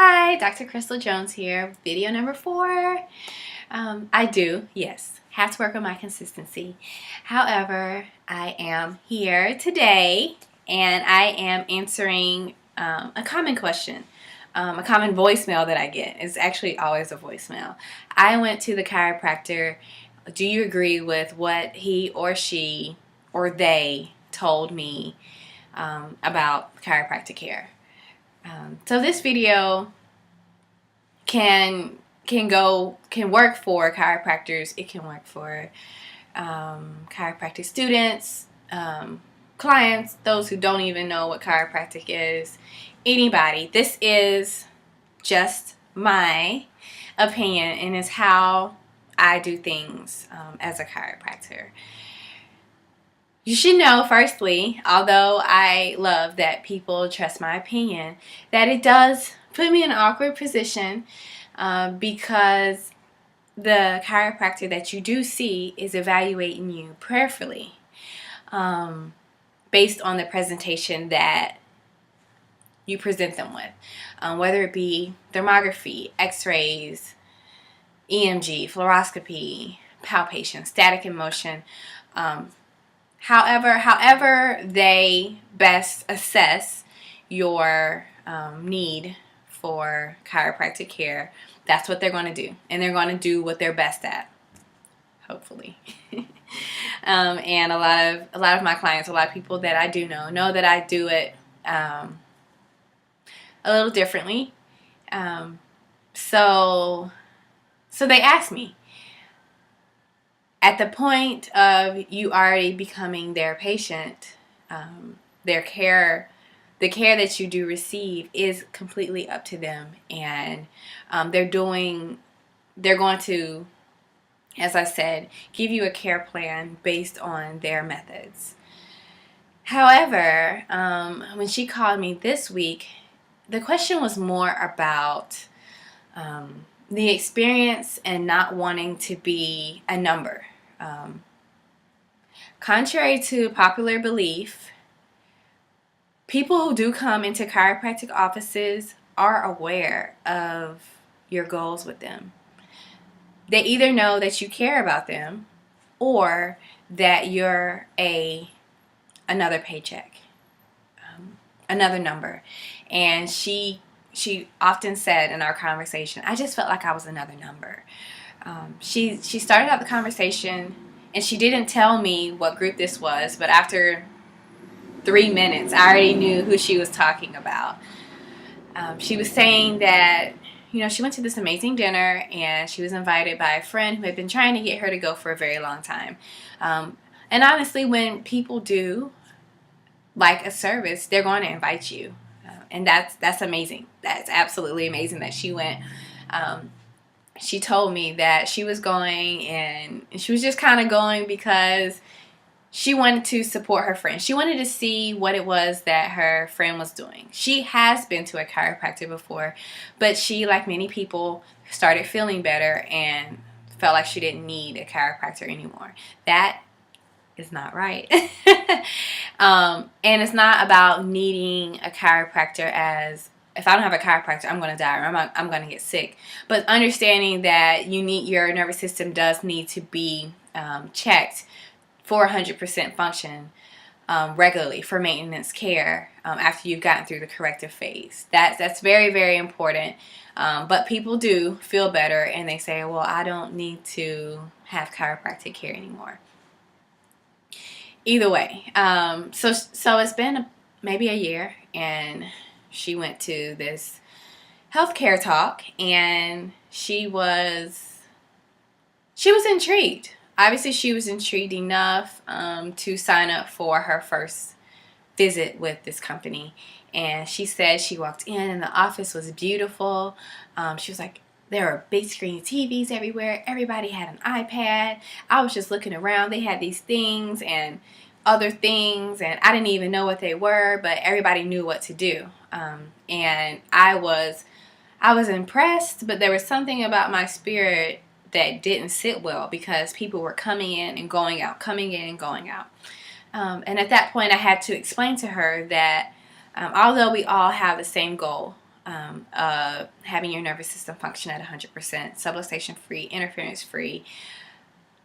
Hi, Dr. Crystal Jones here, video number 4. I do, yes, have to work on my consistency. However, I am here today and I am answering a common question, a common voicemail that I get. It's actually always a voicemail. I went to the chiropractor. Do you agree with what he or she or they told me about chiropractic care? So this video can work for chiropractors. It can work for chiropractic students, clients, those who don't even know what chiropractic is, anybody. This is just my opinion and is how I do things as a chiropractor. You should know, firstly, although I love that people trust my opinion, that it does put me in an awkward position because the chiropractor that you do see is evaluating you prayerfully based on the presentation that you present them with, whether it be thermography, x-rays, EMG, fluoroscopy, palpation, static and motion. However they best assess your need for chiropractic care, that's what they're going to do. And they're going to do what they're best at, hopefully. And a lot of my clients, a lot of people that I do know that I do it a little differently. So they ask me, at the point of you already becoming their patient, the care that you do receive is completely up to them, and they're going to, as I said, give you a care plan based on their methods. However, when she called me this week, the question was more about the experience and not wanting to be a number. Contrary to popular belief, people who do come into chiropractic offices are aware of your goals with them. They either know that you care about them or that you're another paycheck, another number. And she often said in our conversation, I just felt like I was another number. She started out the conversation and she didn't tell me what group this was, but after 3 minutes, I already knew who she was talking about. She was saying that, she went to this amazing dinner and she was invited by a friend who had been trying to get her to go for a very long time. And honestly, when people do like a service, they're going to invite you. And that's amazing. That's absolutely amazing that she went. She told me that she was going and she was just kind of going because she wanted to support her friend. She wanted to see what it was that her friend was doing. She has been to a chiropractor before, but she, like many people, started feeling better and felt like she didn't need a chiropractor anymore. That is not right. And it's not about needing a chiropractor as, if I don't have a chiropractor, I'm going to die, or I'm going to get sick. But understanding that your nervous system does need to be checked for 100% function regularly for maintenance care after you've gotten through the corrective phase. That's very, very important. But people do feel better and they say, well, I don't need to have chiropractic care anymore. Either way, so it's been maybe a year, and she went to this healthcare talk, and she was intrigued. Obviously, she was intrigued enough to sign up for her first visit with this company. And she said she walked in and the office was beautiful. She was like, there were big screen TVs everywhere. Everybody had an iPad. I was just looking around. They had these things and other things, and I didn't even know what they were, but everybody knew what to do. And I was impressed, but there was something about my spirit that didn't sit well because people were coming in and going out, coming in and going out. And at that point, I had to explain to her that although we all have the same goal, having your nervous system function at 100%, subluxation free, interference free,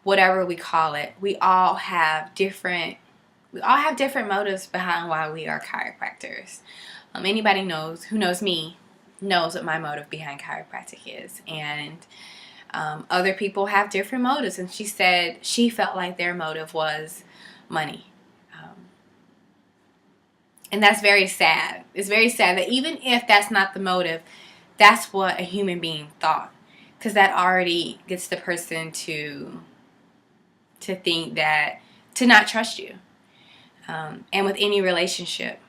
whatever we call it. We all have different motives behind why we are chiropractors. Anybody who knows me knows what my motive behind chiropractic is, and other people have different motives. And she said she felt like their motive was money. And that's very sad. It's very sad that even if that's not the motive, that's what a human being thought. Because that already gets the person to think that, to not trust you. And with any relationship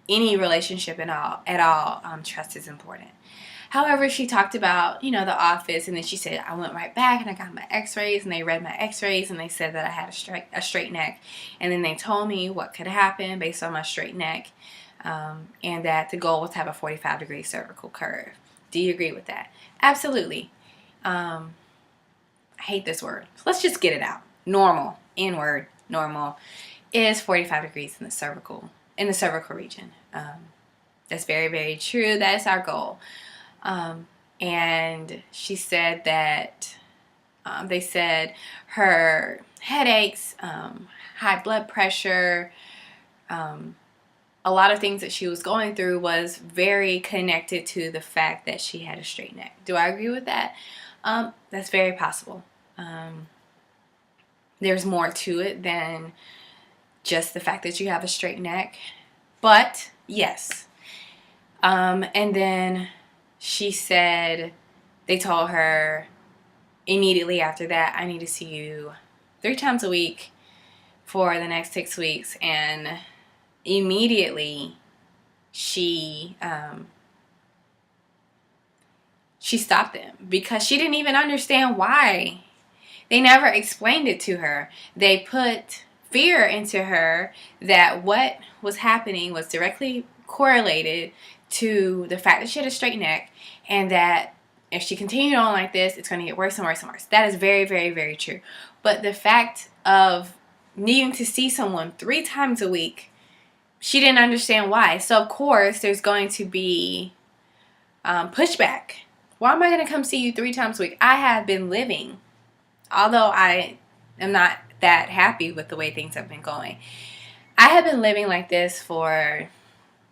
at all, trust is important. However, she talked about, the office, and then she said, I went right back and I got my x-rays, and they read my x-rays, and they said that I had a straight neck. And then they told me what could happen based on my straight neck, and that the goal was to have a 45-degree cervical curve. Do you agree with that? Absolutely. I hate this word. So let's just get it out. Normal, N-word, normal, is 45 degrees in the cervical region. That's very, very true. That is our goal. And she said that they said her headaches, high blood pressure, a lot of things that she was going through was very connected to the fact that she had a straight neck. Do I agree with that? That's very possible. There's more to it than just the fact that you have a straight neck. But yes. And then she said they told her immediately after that, I need to see you 3 times a week for the next 6 weeks. And immediately she stopped them because she didn't even understand why. They never explained it to her. They put fear into her that what was happening was directly correlated to the fact that she had a straight neck, and that if she continued on like this, it's going to get worse and worse and worse. That is very, very, very true. But the fact of needing to see someone 3 times a week, she didn't understand why. So, of course, there's going to be pushback. Why am I going to come see you 3 times a week? I have been living, although I am not that happy with the way things have been going, I have been living like this for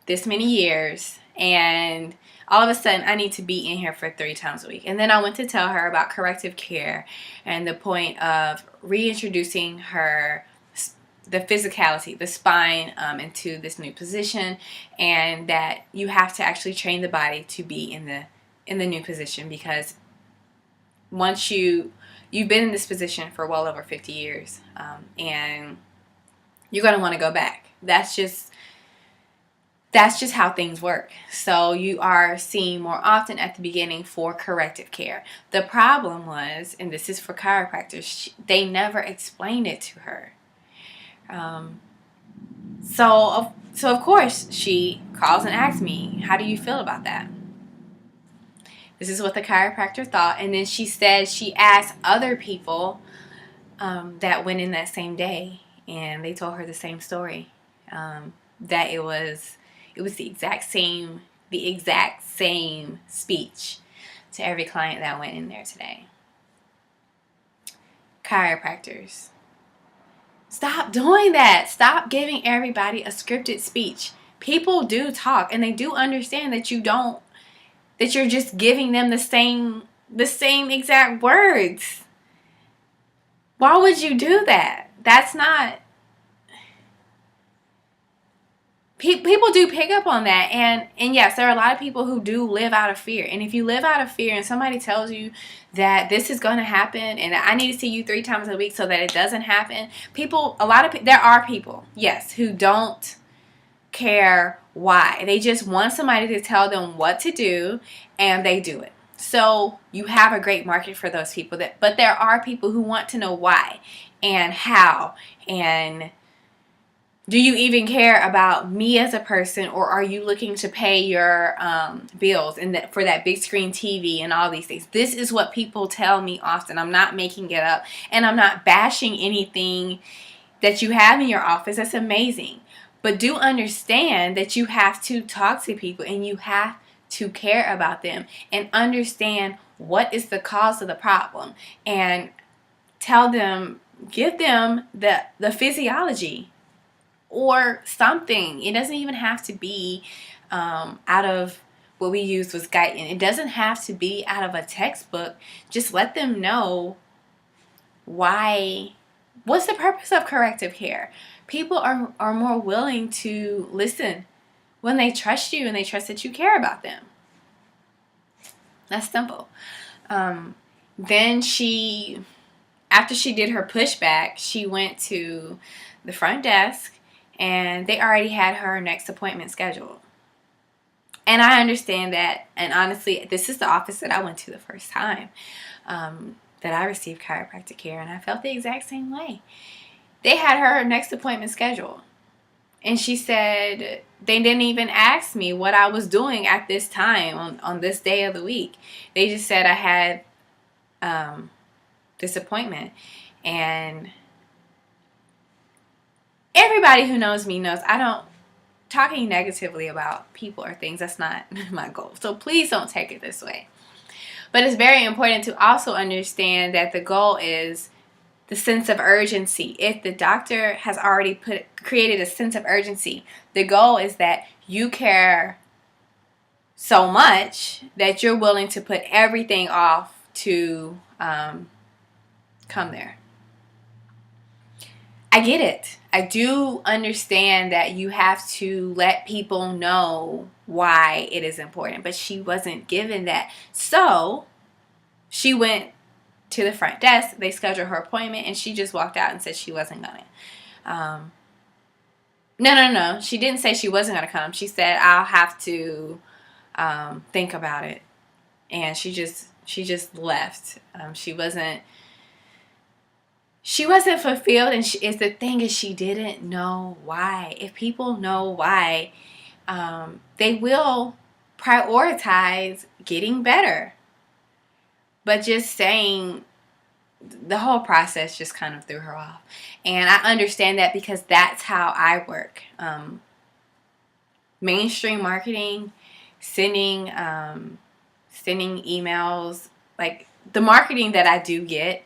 this many years, and all of a sudden I need to be in here for 3 times a week. And then I went to tell her about corrective care and the point of reintroducing her, the physicality, the spine into this new position, and that you have to actually train the body to be in the new position, because once you've been in this position for well over 50 years, and you're going to want to go back. That's just how things work. So you are seen more often at the beginning for corrective care. The problem was, and this is for chiropractors, they never explained it to her. So of course she calls and asks me, how do you feel about that? This is what the chiropractor thought. And then she said she asked other people that went in that same day, and they told her the same story, that it was the exact same speech to every client that went in there today. Chiropractors, stop doing that. Stop giving everybody a scripted speech. People do talk, and they do understand that you're just giving them the same exact words. Why would you do that? That's not... People do pick up on that, and yes, there are a lot of people who do live out of fear. And if you live out of fear and somebody tells you that this is going to happen and that I need to see you 3 times a week so that it doesn't happen, there are people, yes, who don't care why. They just want somebody to tell them what to do, and they do it. So you have a great market for those people, but there are people who want to know why and how, and do you even care about me as a person, or are you looking to pay your bills and for that big screen TV and all these things? This is what people tell me often. I'm not making it up, and I'm not bashing anything that you have in your office. That's amazing. But do understand that you have to talk to people, and you have to care about them and understand what is the cause of the problem, and tell them, give them the physiology or something. It doesn't even have to be out of what we used was Guyton. It doesn't have to be out of a textbook. Just let them know why. What's the purpose of corrective care? People are more willing to listen when they trust you and they trust that you care about them. That's simple. Then after she did her pushback, she went to the front desk and they already had her next appointment scheduled. And I understand that. And honestly, this is the office that I went to the first time that I received chiropractic care, and I felt the exact same way. They had her next appointment scheduled. And she said they didn't even ask me what I was doing at this time on this day of the week. They just said I had this appointment. And everybody who knows me knows I don't talking negatively about people or things. That's not my goal. So please don't take it this way. But it's very important to also understand that the goal is the sense of urgency. If the doctor has already created a sense of urgency, the goal is that you care so much that you're willing to put everything off to come there. I get it. I do understand that you have to let people know why it is important, but she wasn't given that. So she went to the front desk, they scheduled her appointment, and she just walked out and said she wasn't going. No. She didn't say she wasn't going to come. She said, I'll have to think about it. And she just left. She wasn't fulfilled, and the thing is she didn't know why. If people know why, they will prioritize getting better. But just saying, the whole process just kind of threw her off. And I understand that because that's how I work. Mainstream marketing, sending emails, like the marketing that I do get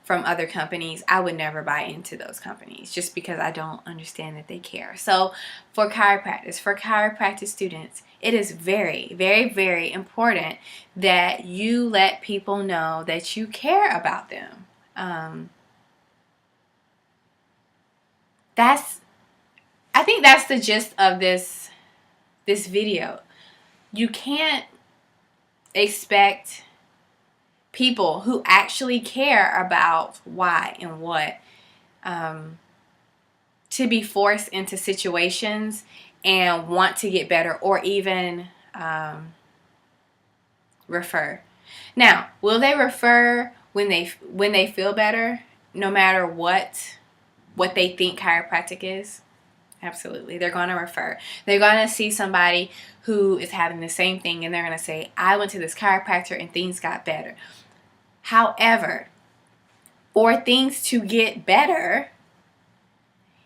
from other companies, I would never buy into those companies just because I don't understand that they care. So for chiropractic students, it is very, very, very important that you let people know that you care about them. I think that's the gist of this video. You can't expect people who actually care about why and what to be forced into situations and want to get better or even refer. Now, will they refer when they feel better, no matter what they think chiropractic is? Absolutely. They're going to refer. They're going to see somebody who is having the same thing and they're going to say, I went to this chiropractor and things got better. However, for things to get better,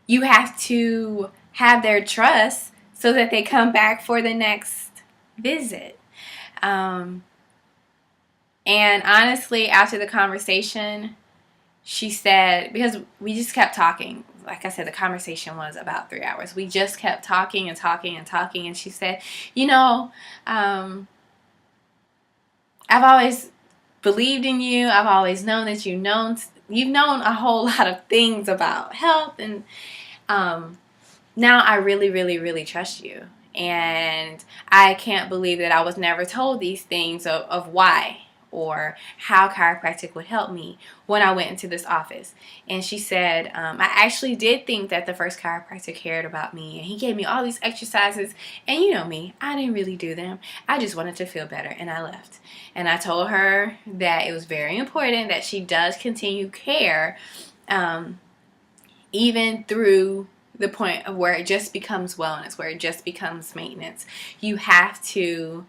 you have to have their trust so that they come back for the next visit. And honestly, after the conversation, she said, because we just kept talking. Like I said, the conversation was about 3 hours. We just kept talking and talking and talking. And she said, I've always believed in you. I've always known that you've known a whole lot of things about health. And now I really, really, really trust you. And I can't believe that I was never told these things of why or how chiropractic would help me when I went into this office. And she said, I actually did think that the first chiropractor cared about me, and he gave me all these exercises, and you know me, I didn't really do them. I just wanted to feel better, and I left. And I told her that it was very important that she does continue care, even through the point of where it just becomes wellness, where it just becomes maintenance. You have to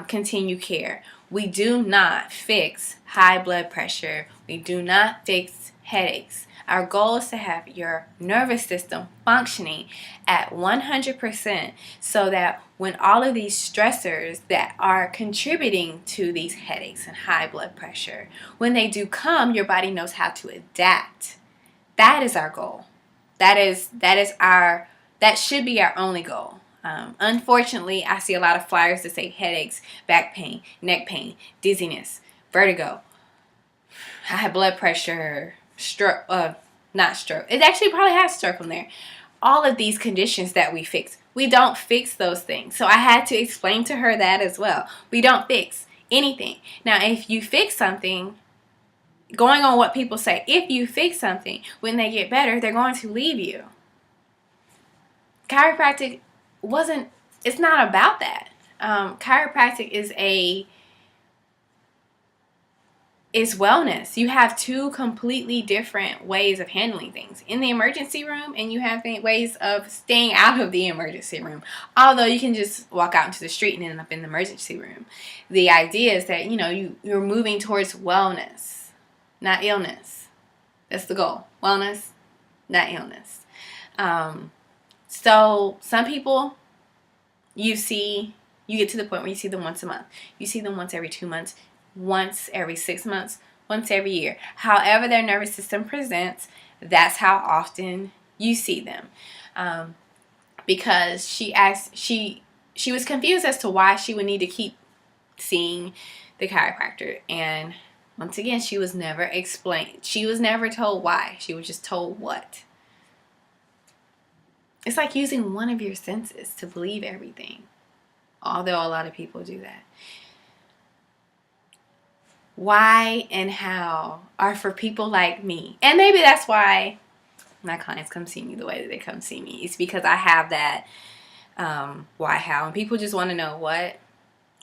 continue care. We do not fix high blood pressure. We do not fix headaches. Our goal is to have your nervous system functioning at 100% so that when all of these stressors that are contributing to these headaches and high blood pressure, when they do come, your body knows how to adapt. That is our goal. That should be our only goal. Unfortunately, I see a lot of flyers that say headaches, back pain, neck pain, dizziness, vertigo, high blood pressure, stroke, not stroke. It actually probably has stroke on there. All of these conditions that we fix. We don't fix those things. So I had to explain to her that as well. We don't fix anything. Now, if you fix something, going on what people say, if you fix something, when they get better, they're going to leave you. Chiropractic it's not about that. Chiropractic is wellness. You have two completely different ways of handling things. In the emergency room, and you have ways of staying out of the emergency room. Although you can just walk out into the street and end up in the emergency room. The idea is that, you're moving towards wellness, not illness. That's the goal. Wellness, not illness. So some people, you get to the point where you see them once a month. You see them once every 2 months, once every 6 months, once every year. However their nervous system presents, that's how often you see them. Because she was confused as to why she would need to keep seeing the chiropractor. And once again, she was never explained. She was never told why. She was just told what. It's like using one of your senses to believe everything. Although a lot of people do that. Why and how are for people like me. And maybe that's why my clients come see me the way that they come see me. It's because I have that why, how. And people just want to know what.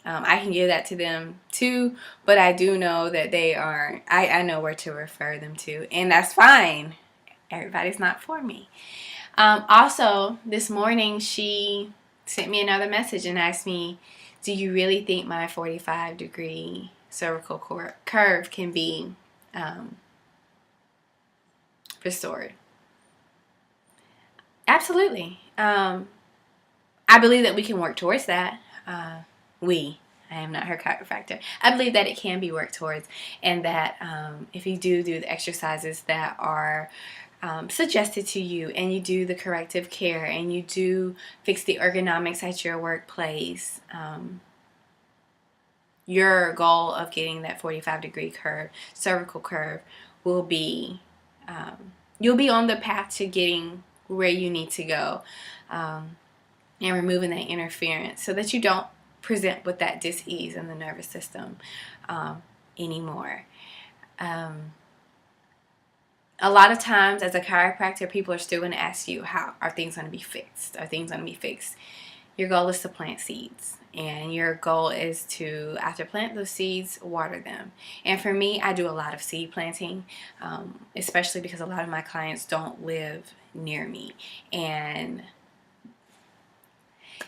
I can give that to them too. But I do know that I know where to refer them to. And that's fine. Everybody's not for me. Also, this morning she sent me another message and asked me, do you really think my 45-degree cervical curve can be restored? Absolutely. I believe that we can work towards that. I am not her chiropractor. I believe that it can be worked towards, and that if you do the exercises that are suggested to you, and you do the corrective care, and you do fix the ergonomics at your workplace, your goal of getting that 45-degree cervical curve will be, you'll be on the path to getting where you need to go, and removing that interference so that you don't present with that dis-ease in the nervous system anymore. A lot of times as a chiropractor, people are still going to ask you, how are things going to be fixed? Are things going to be fixed? Your goal is to plant seeds. And your goal is to, after plant those seeds, water them. And for me, I do a lot of seed planting, especially because a lot of my clients don't live near me. And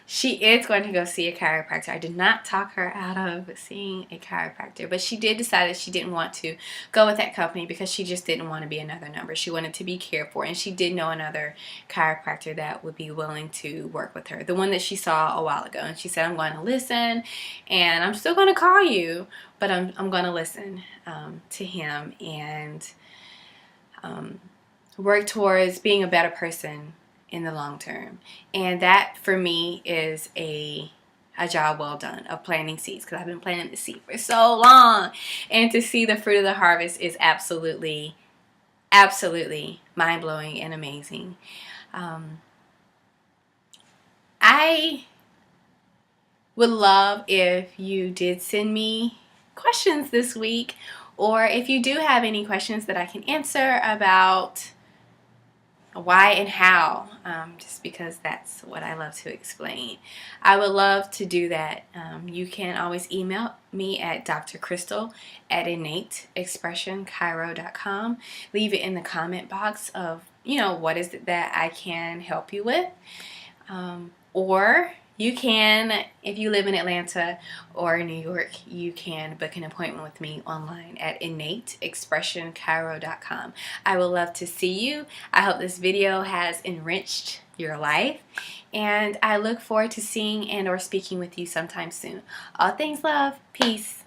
she is going to go see a chiropractor. I did not talk her out of seeing a chiropractor, but she did decide that she didn't want to go with that company because she just didn't want to be another number. She wanted to be cared for, and she did know another chiropractor that would be willing to work with her, the one that she saw a while ago. And she said, I'm going to listen, and I'm still going to call you, but I'm going to listen to him and work towards being a better person in the long term. And that for me is a job well done of planting seeds, because I've been planting the seed for so long, and to see the fruit of the harvest is absolutely mind-blowing and amazing. I would love if you did send me questions this week, or if you do have any questions that I can answer about why and how, just because that's what I love to explain. I would love to do that. You can always email me at drcrystal@innateexpressionchiro.com. Leave it in the comment box of, what is it that I can help you with. Or you can, if you live in Atlanta or New York, you can book an appointment with me online at innateexpressionchiro.com. I would love to see you. I hope this video has enriched your life. And I look forward to seeing and or speaking with you sometime soon. All things love. Peace.